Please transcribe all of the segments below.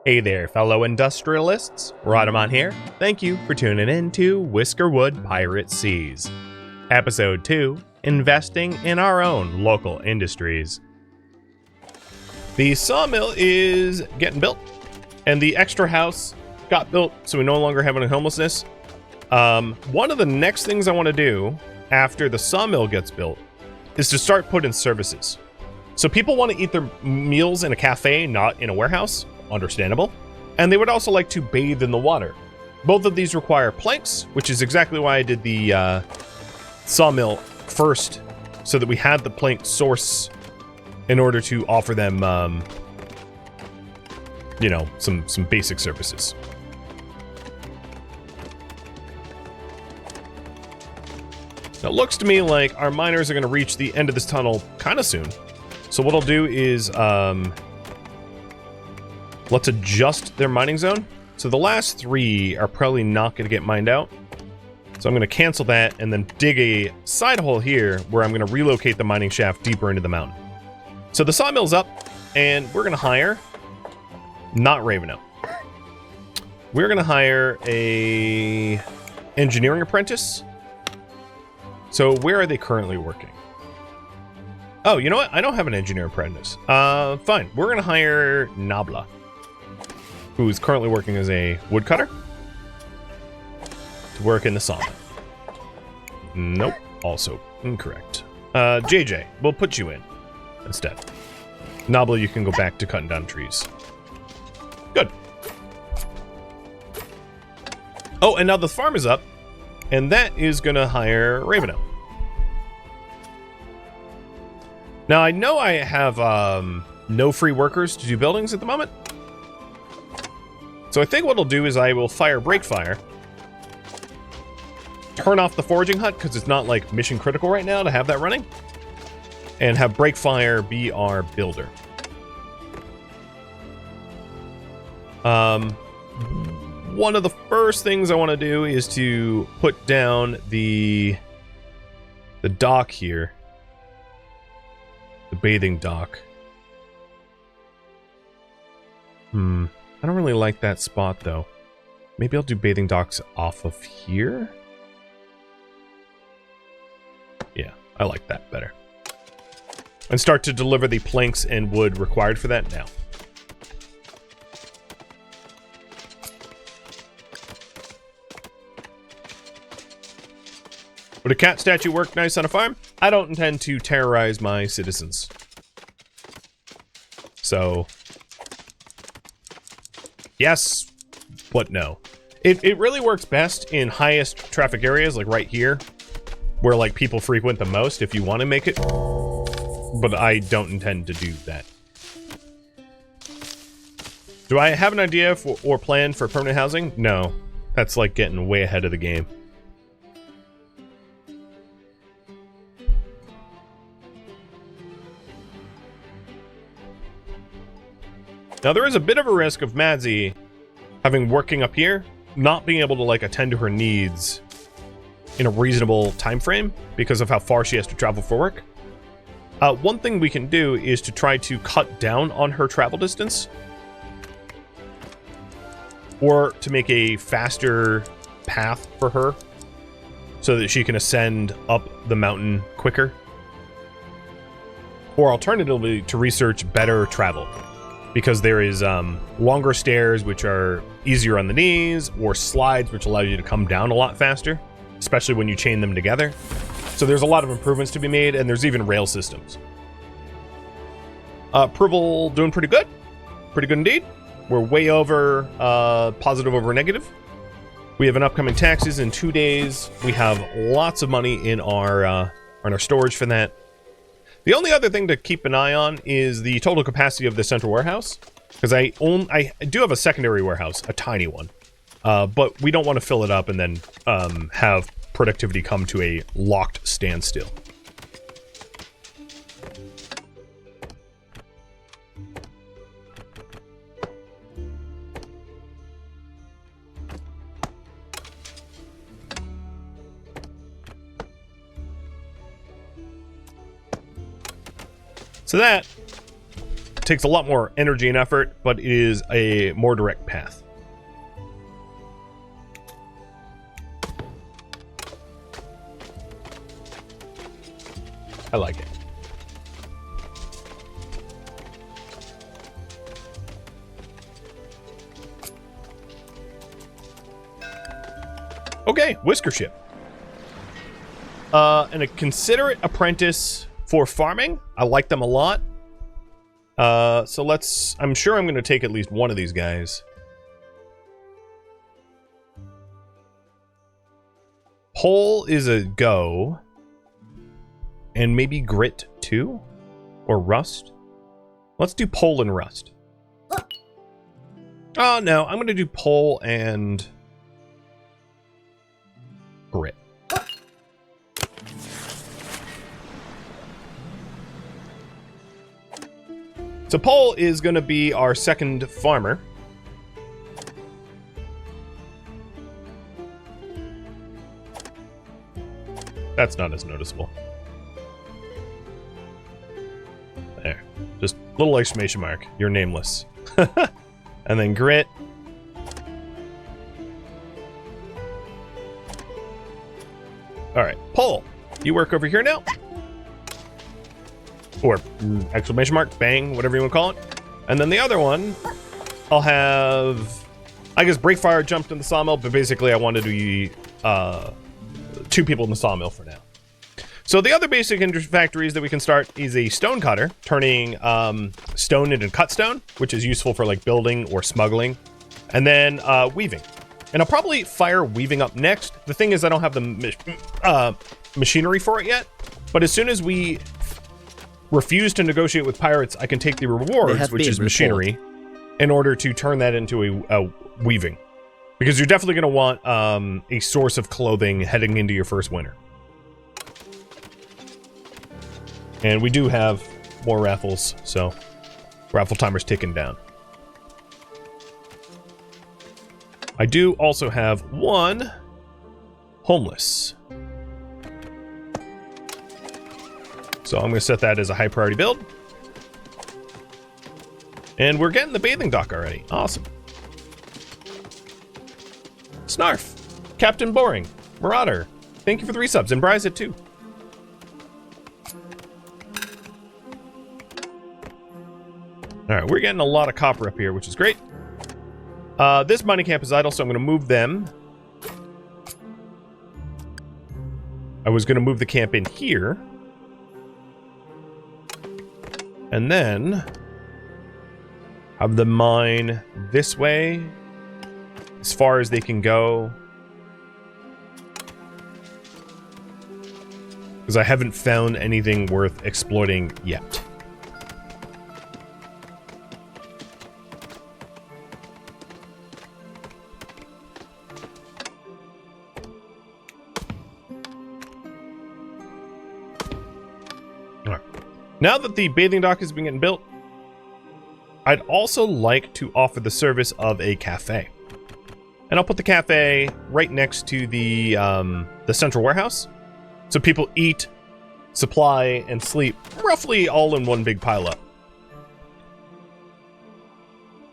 Hey there, fellow industrialists. Rhadamant here. Thank you for tuning in to Whiskerwood Pirate Seas. Episode 2, Investing in Our Own Local Industries. The sawmill is getting built, and the extra house got built, so we no longer have any homelessness. One of the next things I want to do after the sawmill gets built is to start putting services. So people want to eat their meals in a cafe, not in a warehouse. Understandable. And they would also like to bathe in the water. Both of these require planks, which is exactly why I did the sawmill first, so that we had the plank source in order to offer them, some basic services. Now, it looks to me like our miners are going to reach the end of this tunnel kind of soon. So what I'll do is, let's adjust their mining zone. So the last 3 are probably not going to get mined out. So I'm going to cancel that and then dig a side hole here where I'm going to relocate the mining shaft deeper into the mountain. So the sawmill's up, and we're going to hire, not Raveno. We're going to hire a engineering apprentice. So where are they currently working? Oh, you know what? I don't have an engineer apprentice. Fine. We're going to hire Nabla, who is currently working as a woodcutter, to work in the sawmill. Nope. Also incorrect. JJ, we'll put you in instead. Nabla, you can go back to cutting down trees. Good. Oh, and now the farm is up, and that is going to hire Raveno. Now, I know I have no free workers to do buildings at the moment. So I think what I'll do is I will fire Breakfire, turn off the foraging hut because it's not like mission critical right now to have that running, and have Breakfire be our builder. One of the first things I want to do is to put down the dock here, the bathing dock. I don't really like that spot, though. Maybe I'll do bathing docks off of here? Yeah, I like that better. And start to deliver the planks and wood required for that now. Would a cat statue work nice on a farm? I don't intend to terrorize my citizens. So... yes, but no. It really works best in highest traffic areas, like right here, where like people frequent the most if you want to make it. But I don't intend to do that. Do I have an idea or plan for permanent housing? No. That's like getting way ahead of the game. Now, there is a bit of a risk of Madzi having working up here, not being able to, like, attend to her needs in a reasonable time frame because of how far she has to travel for work. One thing we can do is to try to cut down on her travel distance, or to make a faster path for her so that she can ascend up the mountain quicker. Or alternatively, to research better travel. Because there is longer stairs, which are easier on the knees, or slides, which allow you to come down a lot faster, especially when you chain them together. So there's a lot of improvements to be made, and there's even rail systems. Approval doing pretty good. Pretty good indeed. We're way over positive over negative. We have an upcoming taxes in 2 days. We have lots of money in our storage for that. The only other thing to keep an eye on is the total capacity of the central warehouse, because I do have a secondary warehouse, a tiny one, but we don't want to fill it up and then have productivity come to a locked standstill. So that takes a lot more energy and effort, but it is a more direct path. I like it. Okay, Whisker ship. And a considerate apprentice for farming. I like them a lot. So let's... I'm sure I'm going to take at least one of these guys. Pole is a go. And maybe grit too? Or rust? Let's do pole and rust. Oh, no. I'm going to do pole and... grit. So Pole is going to be our second farmer. That's not as noticeable. There. Just little exclamation mark. You're nameless. And then grit. Alright, Pole. You work over here now. Or exclamation mark, bang, whatever you want to call it. And then the other one, I'll have, I guess Breakfire jumped in the sawmill, but basically I wanted to be 2 people in the sawmill for now. So the other basic factories that we can start is a stone cutter, turning stone into cut stone, which is useful for like building or smuggling. And then weaving. And I'll probably fire weaving up next. The thing is I don't have the machinery for it yet. But as soon as we refuse to negotiate with pirates, I can take the rewards, which is machinery, in order to turn that into a weaving. Because you're definitely going to want a source of clothing heading into your first winter. And we do have more raffles, so raffle timer's ticking down. I do also have 1 homeless. So I'm going to set that as a high priority build. And we're getting the bathing dock already. Awesome. Snarf. Captain Boring. Marauder. Thank you for the resubs. And Bryza too. Alright, we're getting a lot of copper up here, which is great. This mining camp is idle, so I'm going to move them. I was going to move the camp in here. And then have them mine this way as far as they can go. Because I haven't found anything worth exploiting yet. Now that the bathing dock has been getting built, I'd also like to offer the service of a cafe. And I'll put the cafe right next to the central warehouse. So people eat, supply, and sleep roughly all in one big pile up.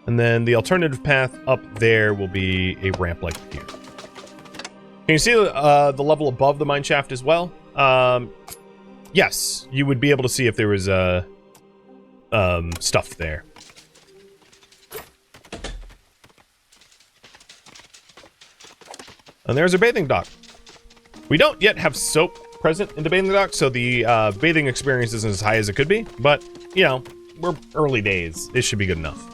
And then the alternative path up there will be a ramp like here. Can you see the level above the mine shaft as well? Yes, you would be able to see if there was stuff there. And there's a bathing dock. We don't yet have soap present in the bathing dock, so the bathing experience isn't as high as it could be. But, you know, we're early days. This should be good enough.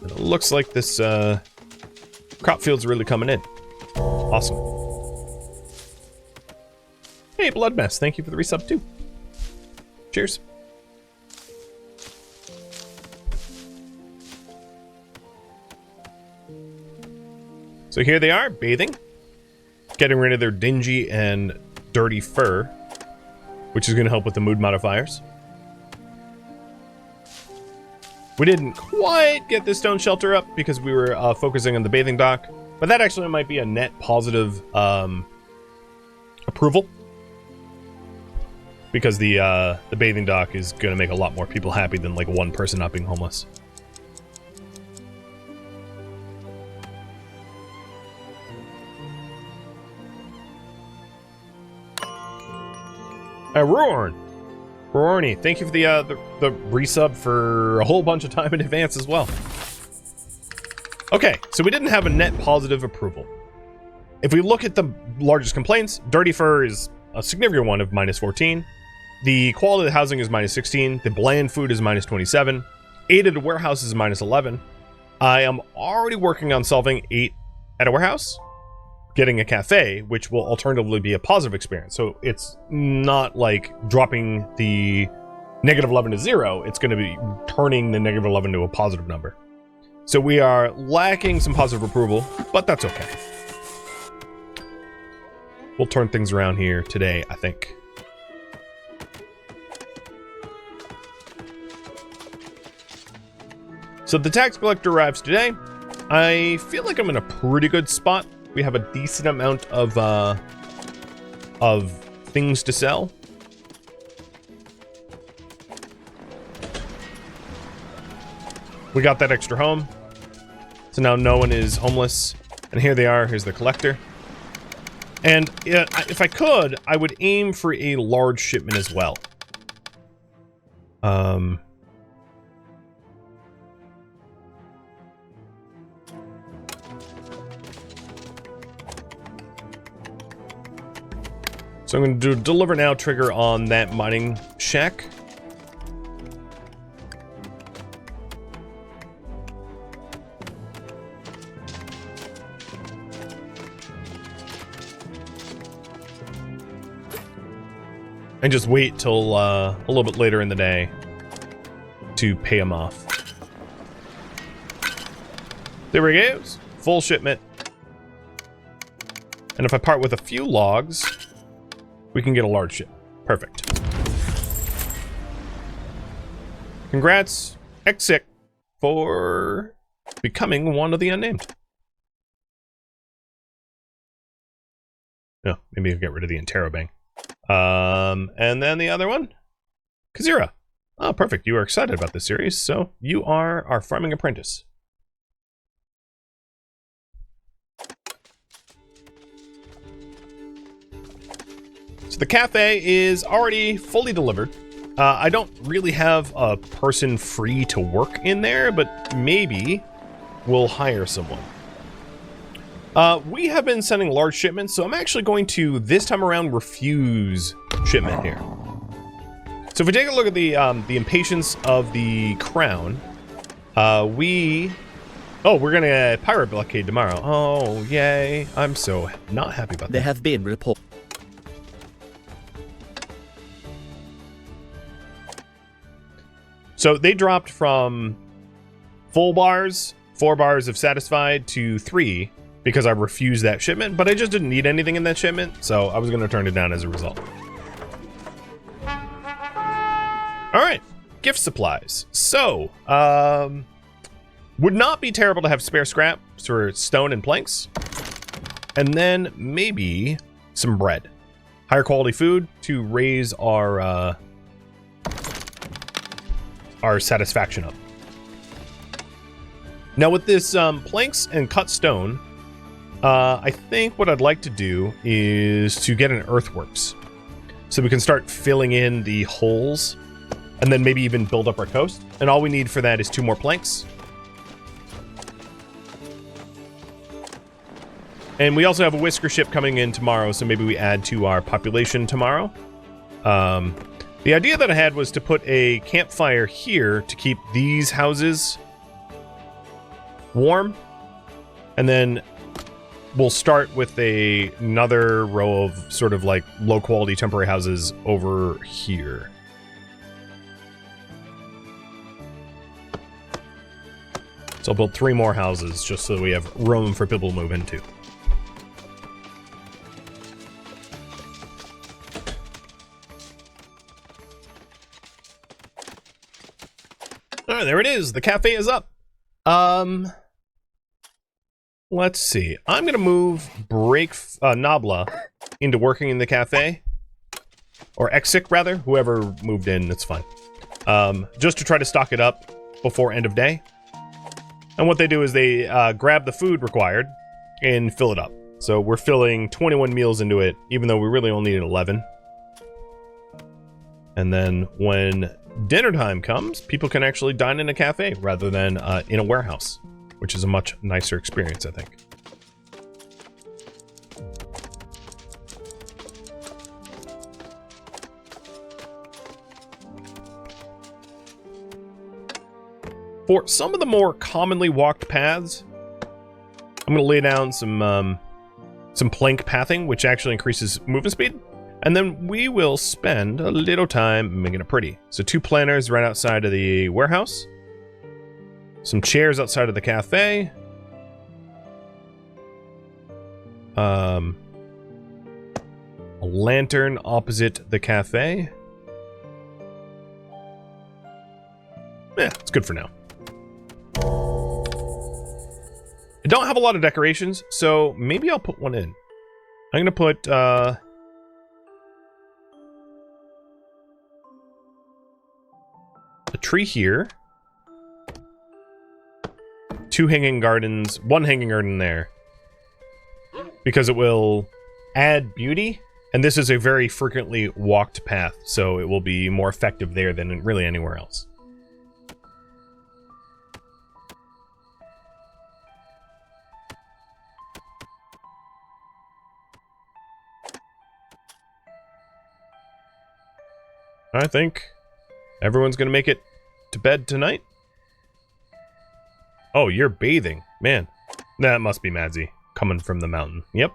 It looks like this crop field's really coming in. Awesome. Hey, Blood Mess, thank you for the resub too. Cheers. So here they are, bathing. Getting rid of their dingy and dirty fur, which is going to help with the mood modifiers. We didn't quite get this stone shelter up because we were focusing on the bathing dock, But that actually might be a net positive approval. Because the bathing dock is going to make a lot more people happy than like one person not being homeless. Roarny, thank you for the resub for a whole bunch of time in advance as well. Okay, so we didn't have a net positive approval. If we look at the largest complaints, dirty fur is a significant one of -14. The quality of the housing is -16. The bland food is -27. Aided warehouse is -11. I am already working on solving 8 at a warehouse, getting a cafe, which will alternatively be a positive experience. So it's not like dropping the -11 to 0. It's going to be turning the -11 to a positive number. So we are lacking some positive approval, but that's okay. We'll turn things around here today, I think. So the tax collector arrives today. I feel like I'm in a pretty good spot. We have a decent amount of things to sell. We got that extra home. So now no one is homeless. And here they are. Here's the collector. And if I could, I would aim for a large shipment as well. So I'm going to do a deliver now trigger on that mining shack. And just wait till a little bit later in the day to pay them off. There we go. Full shipment. And if I part with a few logs, we can get a large ship. Perfect. Congrats, Exic, for becoming one of the unnamed. No, maybe I'll get rid of the interrobang. And then the other one, Kazira. Oh, perfect. You are excited about this series, so you are our farming apprentice. So the cafe is already fully delivered. I don't really have a person free to work in there, but maybe we'll hire someone. We have been sending large shipments, so I'm actually going to, this time around, refuse shipment here. So if we take a look at the impatience of the crown, we're gonna pirate blockade tomorrow. Oh, yay. I'm so not happy about that. There have been reports. So they dropped from full bars, 4 bars of satisfied, to 3 because I refused that shipment, but I just didn't need anything in that shipment, so I was going to turn it down as a result. All right, gift supplies. So, would not be terrible to have spare scrap for stone and planks, and then maybe some bread. Higher quality food to raise our satisfaction up. Now with this planks and cut stone, I think what I'd like to do is to get an earthworks, so we can start filling in the holes, and then maybe even build up our coast. And all we need for that is 2 more planks. And we also have a whisker ship coming in tomorrow, so maybe we add to our population tomorrow. The idea that I had was to put a campfire here to keep these houses warm, and then we'll start with another row of sort of like low quality temporary houses over here. So I'll build 3 more houses just so we have room for people to move into. All right, there it is. The cafe is up. Let's see. I'm going to move Nabla into working in the cafe. Or Exik, rather. Whoever moved in, it's fine. Just to try to stock it up before end of day. And what they do is they grab the food required and fill it up. So we're filling 21 meals into it, even though we really only need 11. And then when dinner time comes, people can actually dine in a cafe rather than in a warehouse, which is a much nicer experience, I think. For some of the more commonly walked paths, I'm going to lay down some plank pathing, which actually increases movement speed. And then we will spend a little time making it pretty. So 2 planters right outside of the warehouse. Some chairs outside of the cafe. A lantern opposite the cafe. Yeah, it's good for now. I don't have a lot of decorations, so maybe I'll put one in. I'm going to put, a tree here. 2 hanging gardens, 1 hanging garden there. Because it will add beauty, and this is a very frequently walked path, so it will be more effective there than really anywhere else. I think everyone's gonna make it to bed tonight. Oh, you're bathing. Man, that must be Madsy, coming from the mountain. Yep.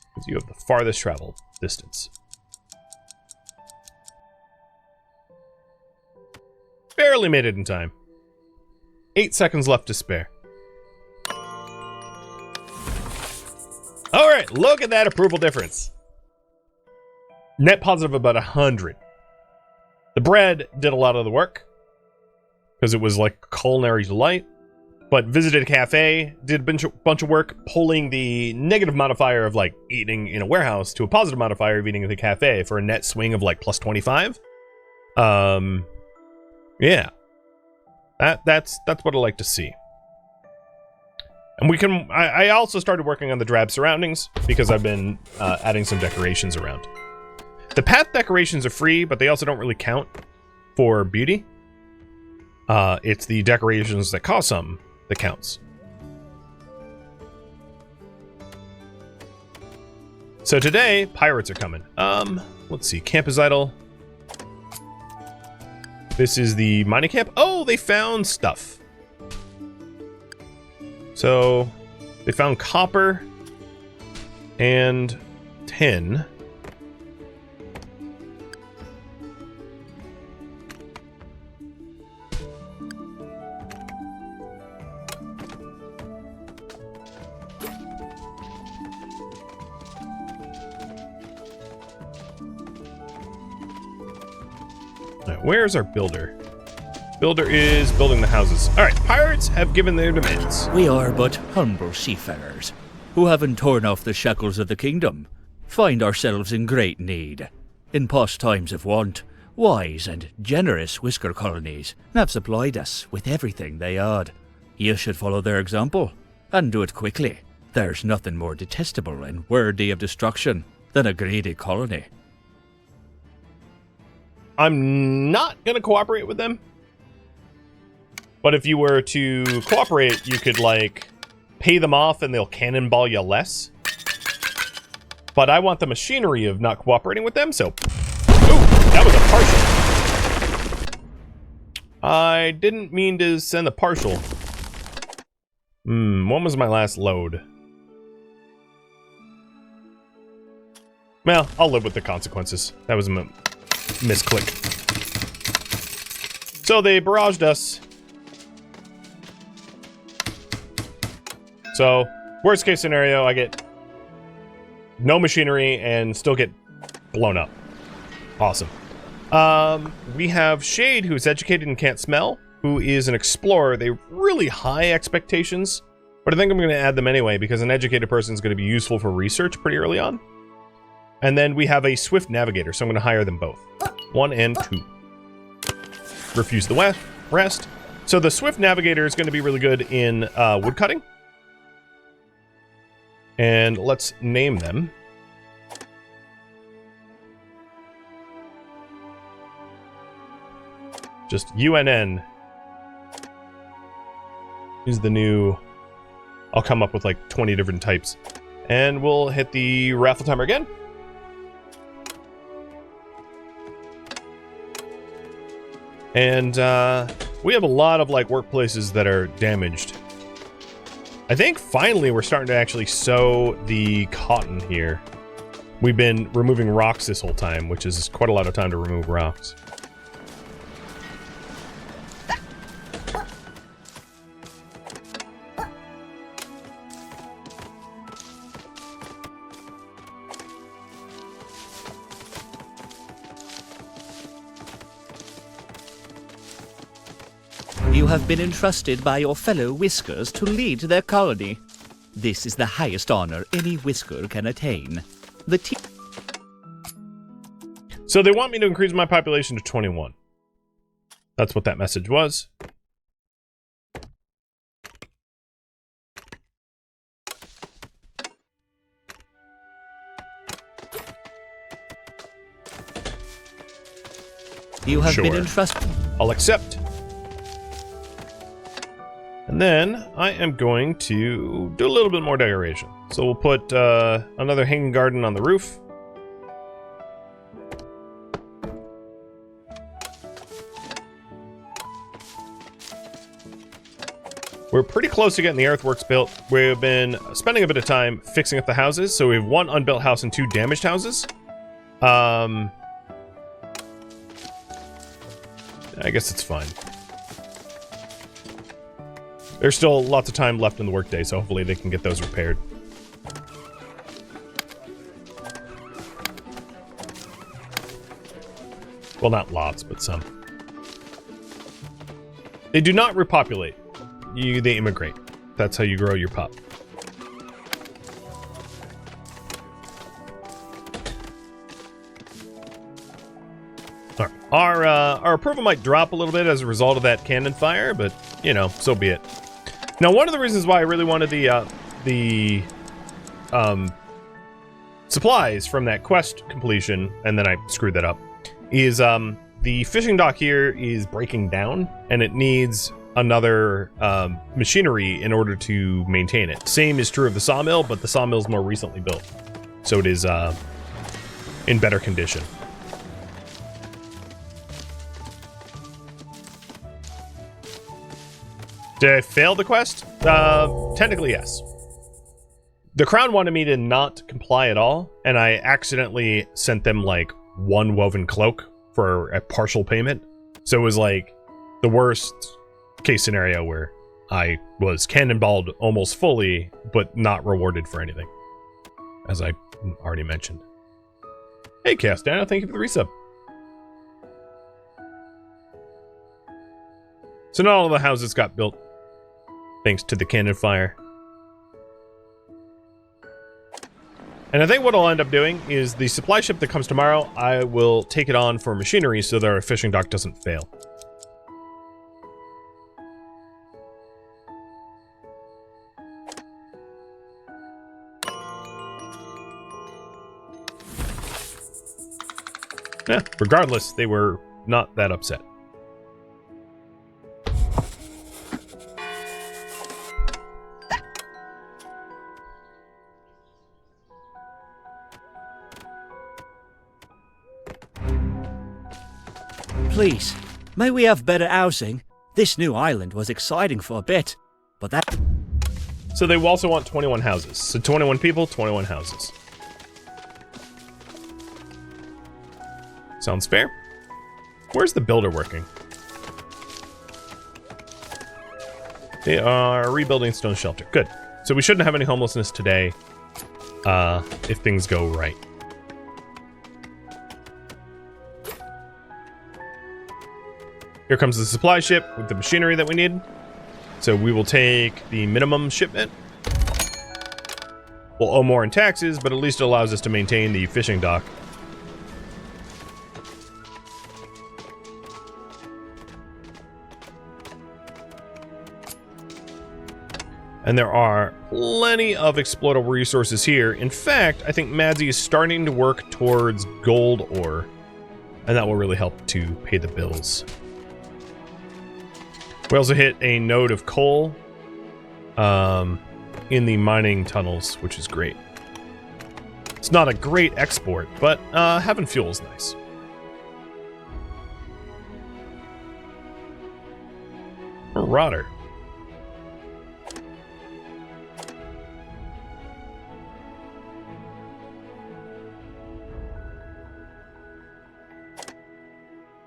Because you have the farthest travel distance. Barely made it in time. 8 seconds left to spare. Alright, look at that approval difference. Net positive about 100. The bread did a lot of the work. Because it was like culinary delight. But visited a cafe, did a bunch of work pulling the negative modifier of like eating in a warehouse to a positive modifier of eating at the cafe for a net swing of like plus 25. Yeah. That's what I like to see. And we can, I also started working on the drab surroundings because I've been adding some decorations around. The path decorations are free, but they also don't really count for beauty. It's the decorations that cost something that counts. So today, pirates are coming. Let's see, camp is idle. This is the mining camp. Oh, they found stuff. So, they found copper and tin. Where's our builder? Builder is building the houses. Alright, pirates have given their demands. We are but humble seafarers, who having torn off the shackles of the kingdom, find ourselves in great need. In past times of want, wise and generous Whisker colonies have supplied us with everything they had. You should follow their example, and do it quickly. There's nothing more detestable and worthy of destruction than a greedy colony. I'm not going to cooperate with them. But if you were to cooperate, you could, like, pay them off and they'll cannonball you less. But I want the machinery of not cooperating with them, so... Ooh, that was a partial. I didn't mean to send a partial. When was my last load? Well, I'll live with the consequences. That was a misclick. So they barraged us. So, worst case scenario, I get no machinery and still get blown up. Awesome. We have Shade, who's educated and can't smell, who is an explorer. They have really high expectations But I think I'm going to add them anyway because an educated person is going to be useful for research pretty early on. And then we have a swift navigator, so I'm going to hire them both. 1 and 2. Refuse the rest. So the swift navigator is going to be really good in woodcutting. And let's name them. Just UNN is the new... I'll come up with like 20 different types. And we'll hit the raffle timer again. And we have a lot of like workplaces that are damaged. I think finally we're starting to actually sow the cotton here. We've been removing rocks this whole time, which is quite a lot of time to remove rocks. You have been entrusted by your fellow Whiskers to lead their colony. This is the highest honor any Whisker can attain. So they want me to increase my population to 21. That's what that message was. You have been entrusted. I'll accept. And then I am going to do a little bit more decoration. So we'll put another hanging garden on the roof. We're pretty close to getting the earthworks built. We've been spending a bit of time fixing up the houses. So we have 1 unbuilt house and 2 damaged houses. I guess it's fine. There's still lots of time left in the workday, so hopefully they can get those repaired. Well, not lots, but some. They do not repopulate. They immigrate. That's how you grow your pup. Our approval might drop a little bit as a result of that cannon fire, but, you know, so be it. Now, one of the reasons why I really wanted the supplies from that quest completion, and then I screwed that up, is the fishing dock here is breaking down, and it needs another machinery in order to maintain it. Same is true of the sawmill, but the sawmill's more recently built, so it is in better condition. Did I fail the quest? Technically, yes. The Crown wanted me to not comply at all, and I accidentally sent them, like, 1 woven cloak for a partial payment. So it was, like, the worst case scenario where I was cannonballed almost fully, but not rewarded for anything. As I already mentioned. Hey, Chaos Dino, thank you for the resub. So not all the houses got built thanks to the cannon fire. And I think what I'll end up doing is the supply ship that comes tomorrow, I will take it on for machinery so that our fishing dock doesn't fail. Yeah, regardless, they were not that upset. Please, may we have better housing? This new island was exciting for a bit, but that... So they also want 21 houses. So 21 people, 21 houses. Sounds fair. Where's the builder working? They are rebuilding stone shelter. Good. So we shouldn't have any homelessness today, if things go right. Here comes the supply ship with the machinery that we need. So we will take the minimum shipment. We'll owe more in taxes, but at least it allows us to maintain the fishing dock. And there are plenty of exploitable resources here. In fact, I think Madsy is starting to work towards gold ore, and that will really help to pay the bills. We also hit a node of coal in the mining tunnels, which is great. It's not a great export, but having fuel is nice. Marauder.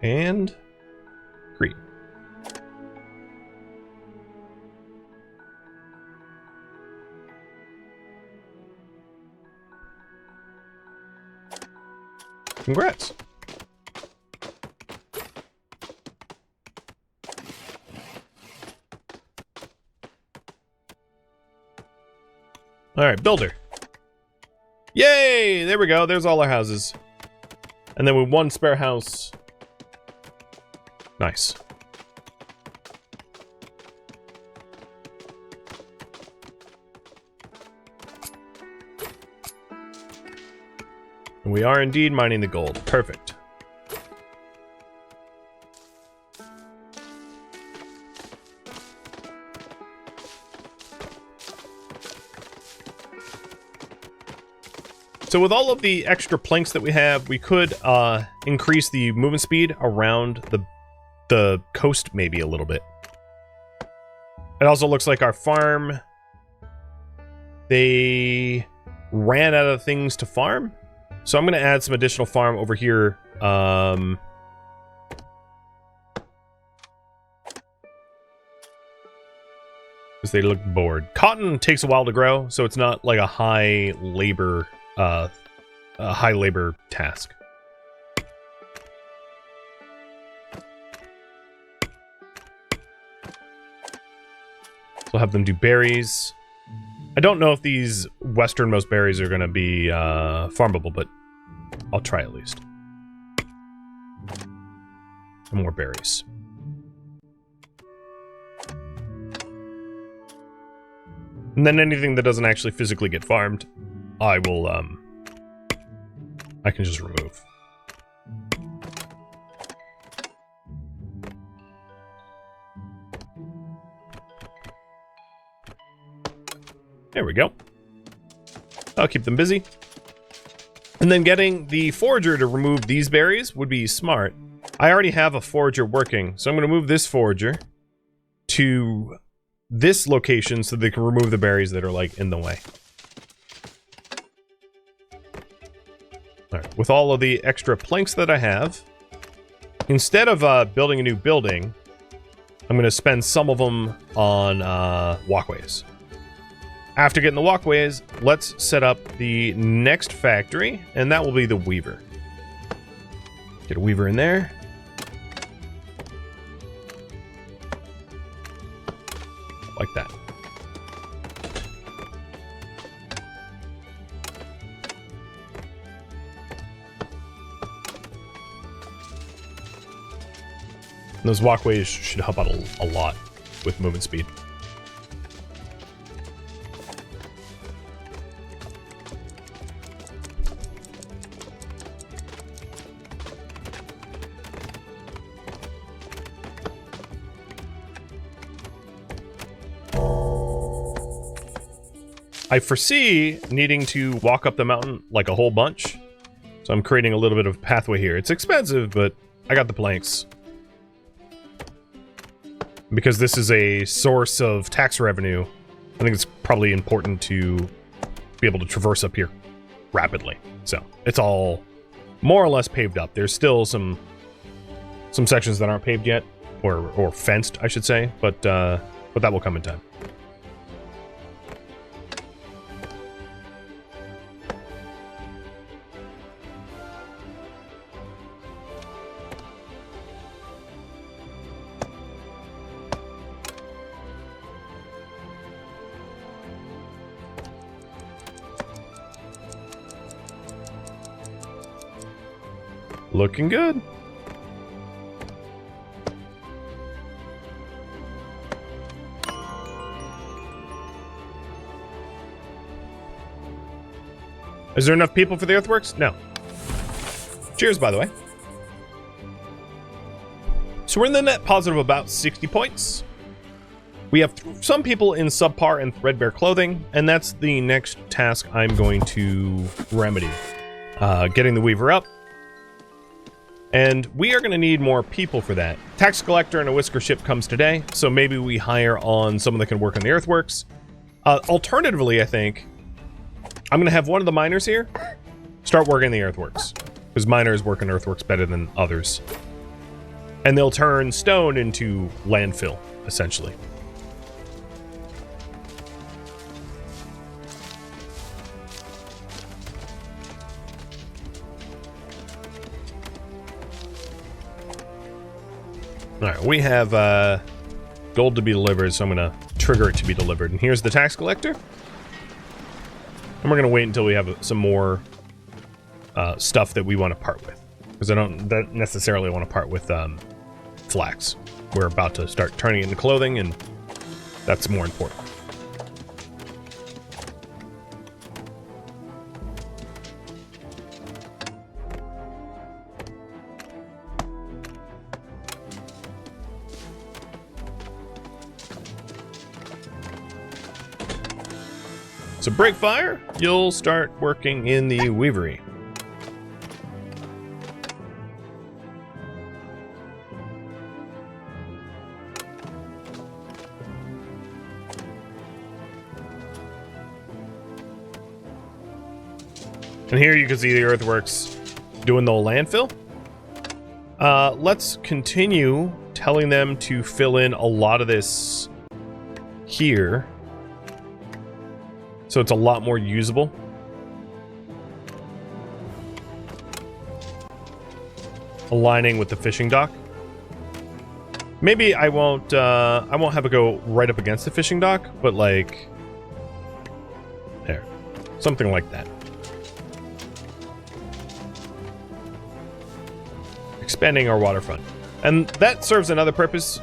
And Crete. Congrats. All right, builder. Yay! There we go. There's all our houses. And then with one spare house. Nice. And we are indeed mining the gold. Perfect. So with all of the extra planks that we have, we could increase the movement speed around the coast maybe a little bit. It also looks like our farm, they ran out of things to farm. So I'm going to add some additional farm over here. Because they look bored. Cotton takes a while to grow, so it's not like a high labor task. We'll have them do berries. I don't know if these westernmost berries are going to be farmable, but I'll try at least. And more berries. And then anything that doesn't actually physically get farmed, I will, I can just remove. There we go. I'll keep them busy. And then getting the forager to remove these berries would be smart. I already have a forager working, so I'm going to move this forager to this location so they can remove the berries that are, like, in the way. Alright, with all of the extra planks that I have, instead of building a new building, I'm going to spend some of them on walkways. After getting the walkways, let's set up the next factory, and that will be the weaver. Get a weaver in there. Like that. And those walkways should help out a lot with movement speed. I foresee needing to walk up the mountain like a whole bunch, so I'm creating a little bit of pathway here. It's expensive, but I got the planks. Because this is a source of tax revenue, I think it's probably important to be able to traverse up here rapidly. So it's all more or less paved up. There's still some sections that aren't paved yet, or fenced, I should say, but that will come in time. Looking good. Is there enough people for the earthworks? No. Cheers, by the way. So we're in the net positive about 60 points. We have some people in subpar and threadbare clothing, and that's the next task I'm going to remedy. Getting the weaver up. And we are going to need more people for that. Tax collector and a whisker ship comes today, so maybe we hire on someone that can work on the earthworks. Alternatively, I think I'm going to have one of the miners here start working the earthworks, because miners work in earthworks better than others. And they'll turn stone into landfill, essentially. Alright, we have gold to be delivered, so I'm going to trigger it to be delivered. And here's the tax collector. And we're going to wait until we have some more stuff that we want to part with. Because I don't necessarily want to part with flax. We're about to start turning it into clothing, and that's more important. So break fire, you'll start working in the weavery. And here you can see the earthworks doing the landfill. Let's continue telling them to fill in a lot of this here, so it's a lot more usable. Aligning with the fishing dock. Maybe I won't have it go right up against the fishing dock, but like there, something like that. Expanding our waterfront, and that serves another purpose.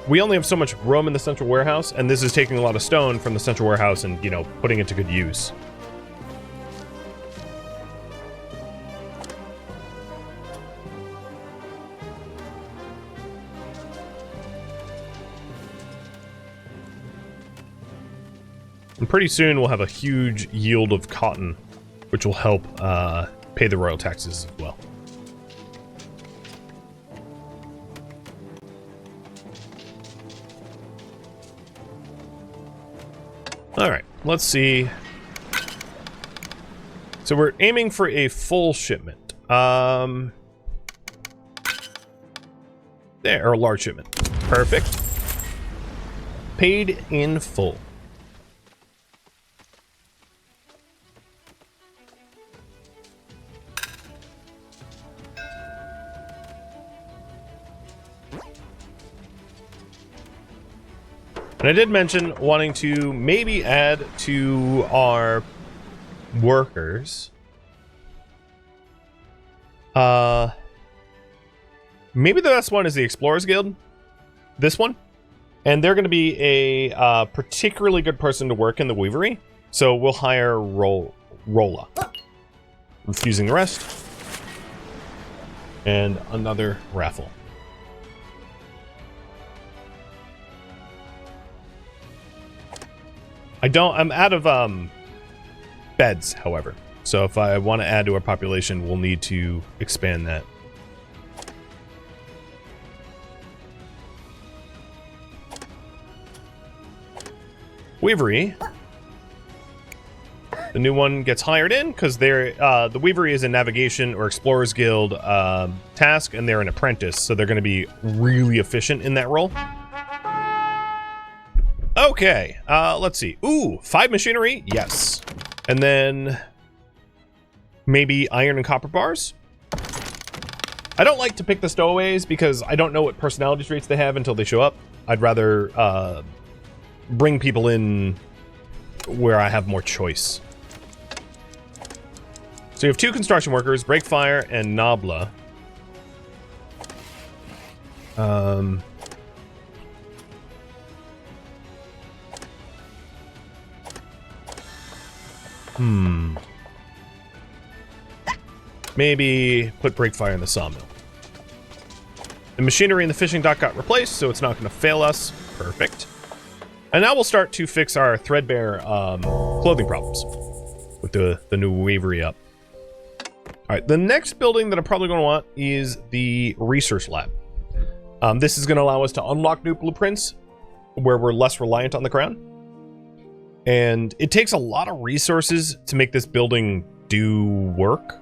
We only have so much room in the central warehouse, and this is taking a lot of stone from the central warehouse and, you know, putting it to good use. And pretty soon we'll have a huge yield of cotton, which will help pay the royal taxes as well. Alright, let's see. So we're aiming for a full shipment. There, or a large shipment. Perfect. Paid in full. And I did mention wanting to maybe add to our workers. Maybe the best one is the Explorers Guild. This one. And they're going to be a particularly good person to work in the weavery. So we'll hire Rolla. Refusing the rest. And another raffle. I'm out of beds, however. So if I want to add to our population, we'll need to expand that. Weavery. The new one gets hired in because they're the Weavery is a navigation or Explorers Guild task, and they're an apprentice, so they're going to be really efficient in that role. Okay, let's see. Ooh, 5 machinery? Yes. And then maybe iron and copper bars? I don't like to pick the stowaways because I don't know what personality traits they have until they show up. I'd rather bring people in where I have more choice. So you have 2 construction workers, Breakfire and Nabla. Maybe put break fire in the sawmill. The machinery in the fishing dock got replaced, so it's not going to fail us. Perfect. And now we'll start to fix our threadbare clothing problems with the new weavery up. All right, the next building that I'm probably going to want is the research lab. This is going to allow us to unlock new blueprints where we're less reliant on the crown. And it takes a lot of resources to make this building do work.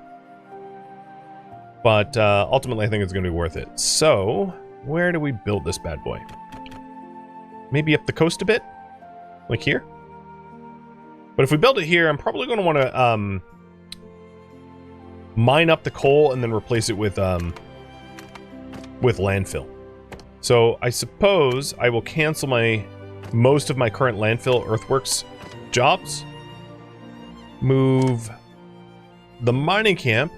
But ultimately, I think it's going to be worth it. So, where do we build this bad boy? Maybe up the coast a bit? Like here? But if we build it here, I'm probably going to want to mine up the coal and then replace it with landfill. So, I suppose I will cancel most of my current landfill earthworks jobs. Move the mining camp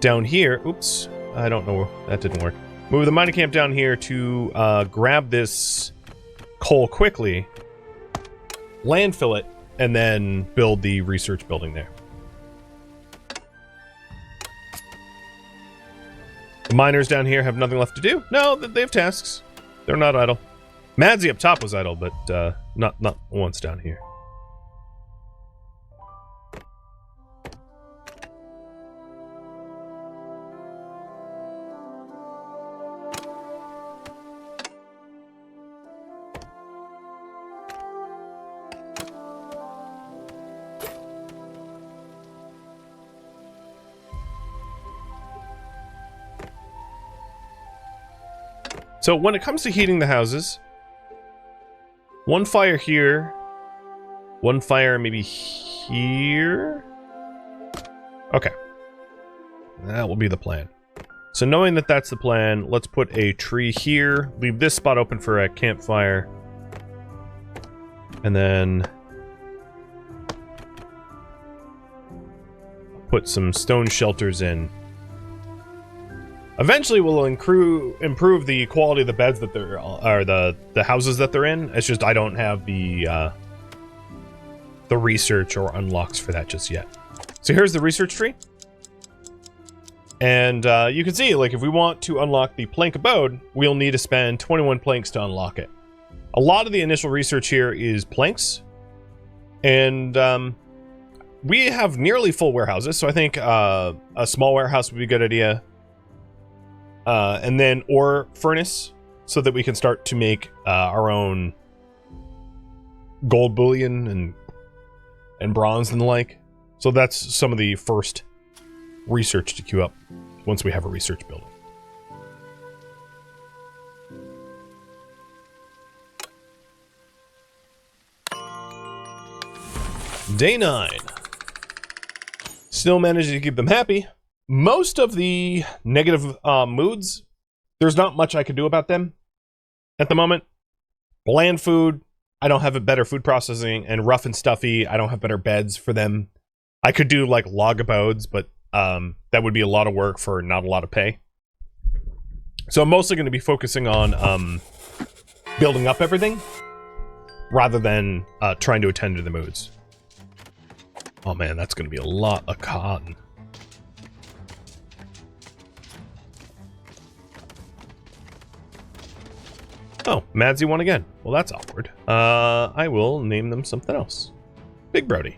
down here. Oops, I don't know. That didn't work. Move the mining camp down here to grab this coal quickly, landfill it, and then build the research building there. The miners down here have nothing left to do. No, they have tasks. They're not idle. Madsy up top was idle, but not once down here. So when it comes to heating the houses, one fire here, one fire maybe here. Okay. That will be the plan. So knowing that that's the plan, let's put a tree here, leave this spot open for a campfire, and then put some stone shelters in. Eventually, we'll improve the quality of the beds that they're, or the houses that they're in. It's just I don't have the research or unlocks for that just yet. So here's the research tree, and you can see, like, if we want to unlock the plank abode, we'll need to spend 21 planks to unlock it. A lot of the initial research here is planks, and we have nearly full warehouses. So I think a small warehouse would be a good idea. And then ore furnace, so that we can start to make our own gold bullion and bronze and the like. So that's some of the first research to queue up once we have a research building. Day 9. Still managing to keep them happy. Most of the negative moods, there's not much I can do about them at the moment. Bland food, I don't have a better food processing, and rough and stuffy, I don't have better beds for them. I could do like log abodes, but that would be a lot of work for not a lot of pay. So I'm mostly going to be focusing on building up everything rather than trying to attend to the moods. Oh man, that's going to be a lot of cotton. Oh, Madsy won again. Well, that's awkward. I will name them something else. Big Brody.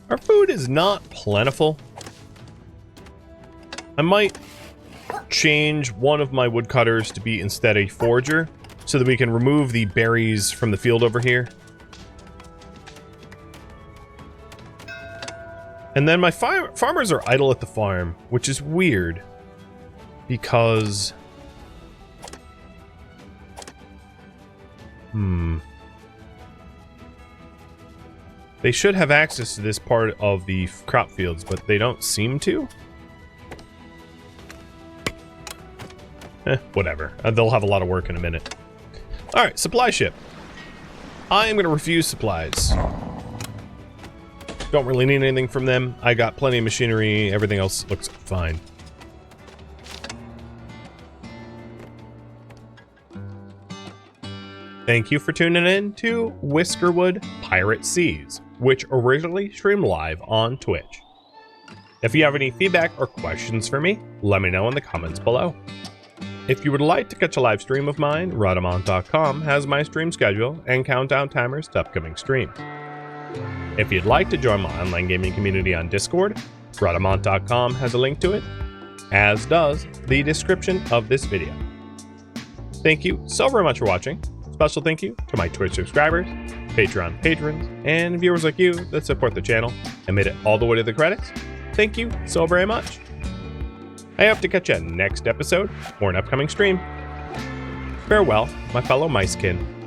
Our food is not plentiful. I might change one of my woodcutters to be instead a forager, so that we can remove the berries from the field over here. And then my farmers are idle at the farm, which is weird, because they should have access to this part of the crop fields, but they don't seem to. Whatever. They'll have a lot of work in a minute. Alright, supply ship. I am going to refuse supplies. Don't really need anything from them. I got plenty of machinery. Everything else looks fine. Thank you for tuning in to Whiskerwood Pirate Seas, which originally streamed live on Twitch. If you have any feedback or questions for me, let me know in the comments below. If you would like to catch a live stream of mine, Rhadamant.com has my stream schedule and countdown timers to upcoming streams. If you'd like to join my online gaming community on Discord, Rhadamant.com has a link to it, as does the description of this video. Thank you so very much for watching. Special thank you to my Twitch subscribers, Patreon patrons, and viewers like you that support the channel and made it all the way to the credits. Thank you so very much. I hope to catch you next episode or an upcoming stream. Farewell, my fellow micekin.